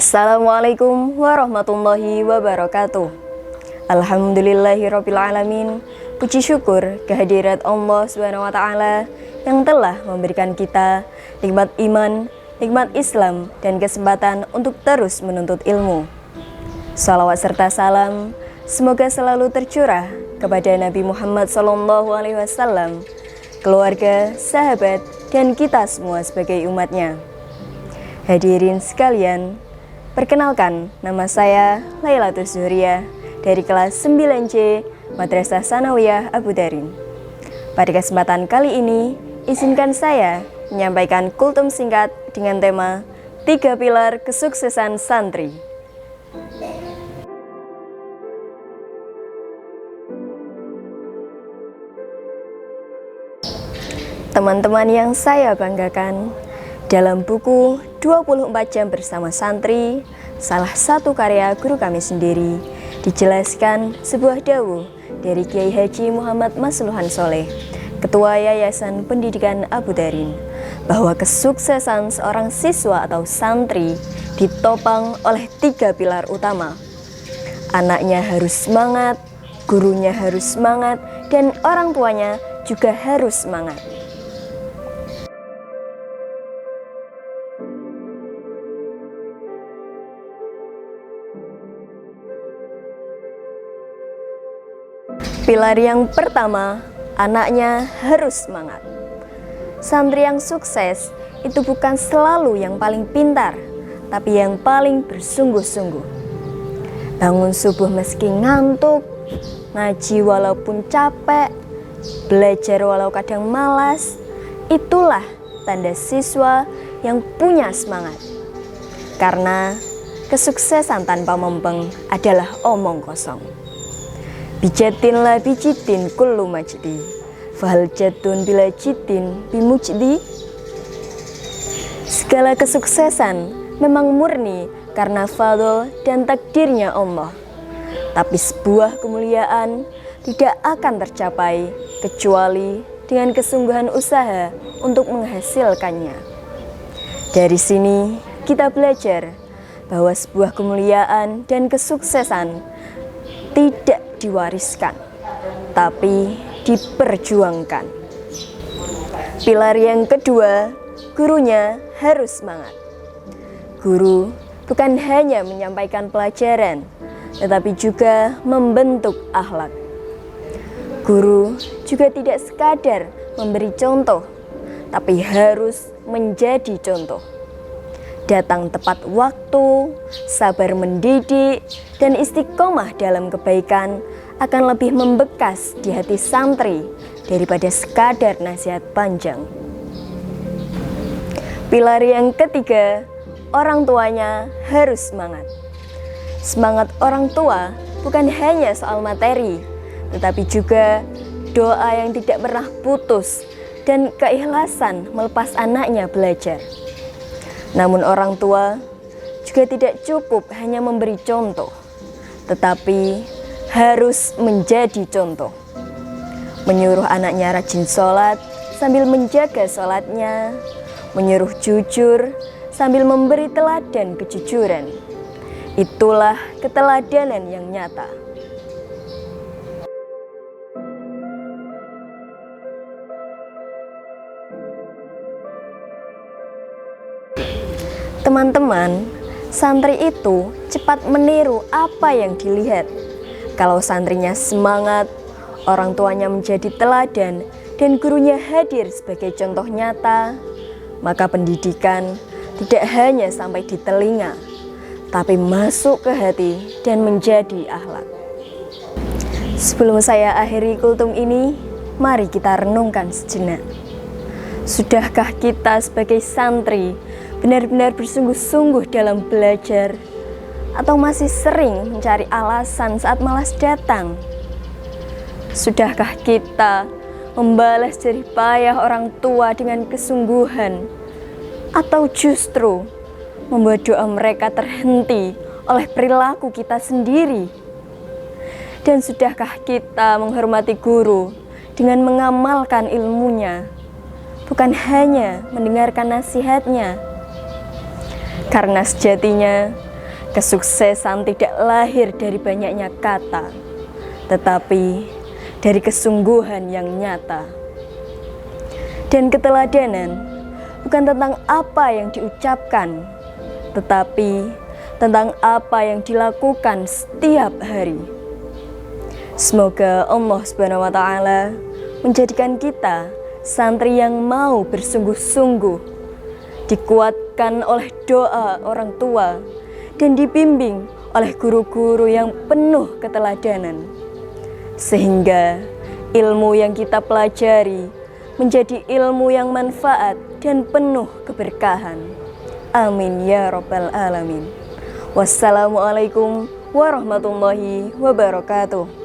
Assalamualaikum warahmatullahi wabarakatuh. Alhamdulillahirrabbilalamin. Puji syukur kehadirat Allah SWT yang telah memberikan kita nikmat iman, nikmat Islam, dan kesempatan untuk terus menuntut ilmu. Salawat serta salam semoga selalu tercurah kepada Nabi Muhammad SAW, keluarga, sahabat, dan kita semua sebagai umatnya. Hadirin sekalian, perkenalkan, nama saya Lailatul Zuhriyah dari kelas 9C Madrasah Tsanawiyah Abu Darin. Pada kesempatan kali ini, izinkan saya menyampaikan kultum singkat dengan tema 3 Pilar Kesuksesan Santri. Teman-teman yang saya banggakan, dalam buku 24 Jam Bersama Santri, salah satu karya guru kami sendiri, dijelaskan sebuah dawuh dari Kiai Haji Muhammad Masluhan Soleh, Ketua Yayasan Pendidikan Abu Darin, bahwa kesuksesan seorang siswa atau santri ditopang oleh 3 pilar utama. Anaknya harus semangat, gurunya harus semangat, dan orang tuanya juga harus semangat. Pilar yang pertama, anaknya harus semangat. Santri yang sukses itu bukan selalu yang paling pintar, tapi yang paling bersungguh-sungguh. Bangun subuh meski ngantuk, ngaji walaupun capek, belajar walau kadang malas, itulah tanda siswa yang punya semangat. Karena kesuksesan tanpa mempeng adalah omong kosong. Bijatin la bijitin kullu majdi, fahal jatun bila jitin bimujdi. Segala kesuksesan memang murni karena fadl dan takdirnya Allah. Tapi sebuah kemuliaan tidak akan tercapai kecuali dengan kesungguhan usaha untuk menghasilkannya. Dari sini kita belajar bahwa sebuah kemuliaan dan kesuksesan tidak diwariskan, tapi diperjuangkan. Pilar yang kedua, gurunya harus semangat. Guru bukan hanya menyampaikan pelajaran, tetapi juga membentuk akhlak. Guru juga tidak sekadar memberi contoh, tapi harus menjadi contoh. Datang tepat waktu, sabar mendidik, dan istiqomah dalam kebaikan akan lebih membekas di hati santri daripada sekadar nasihat panjang. Pilar yang ketiga, orang tuanya harus semangat. Semangat orang tua bukan hanya soal materi, tetapi juga doa yang tidak pernah putus dan keikhlasan melepas anaknya belajar. Namun orang tua juga tidak cukup hanya memberi contoh, tetapi harus menjadi contoh. Menyuruh anaknya rajin sholat sambil menjaga sholatnya, menyuruh jujur sambil memberi teladan kejujuran. Itulah keteladanan yang nyata. Teman-teman, santri itu cepat meniru apa yang dilihat. Kalau santrinya semangat, orang tuanya menjadi teladan, dan gurunya hadir sebagai contoh nyata, maka pendidikan tidak hanya sampai di telinga, tapi masuk ke hati dan menjadi akhlak. Sebelum saya akhiri kultum ini, mari kita renungkan sejenak. Sudahkah kita sebagai santri benar-benar bersungguh-sungguh dalam belajar, atau masih sering mencari alasan saat malas datang? Sudahkah kita membalas jerih payah orang tua dengan kesungguhan, atau justru membuat doa mereka terhenti oleh perilaku kita sendiri? Dan sudahkah kita menghormati guru dengan mengamalkan ilmunya, bukan hanya mendengarkan nasihatnya? Karena sejatinya Kesuksesan tidak lahir dari banyaknya kata, tetapi dari kesungguhan yang nyata. Dan keteladanan bukan tentang apa yang diucapkan, tetapi tentang apa yang dilakukan setiap hari. Semoga Allah Subhanahu wa Ta'ala menjadikan kita santri yang mau bersungguh-sungguh, dikuatkan oleh doa orang tua, dan dibimbing oleh guru-guru yang penuh keteladanan, sehingga ilmu yang kita pelajari menjadi ilmu yang manfaat dan penuh keberkahan. Amin ya rabbal alamin. Wassalamualaikum warahmatullahi wabarakatuh.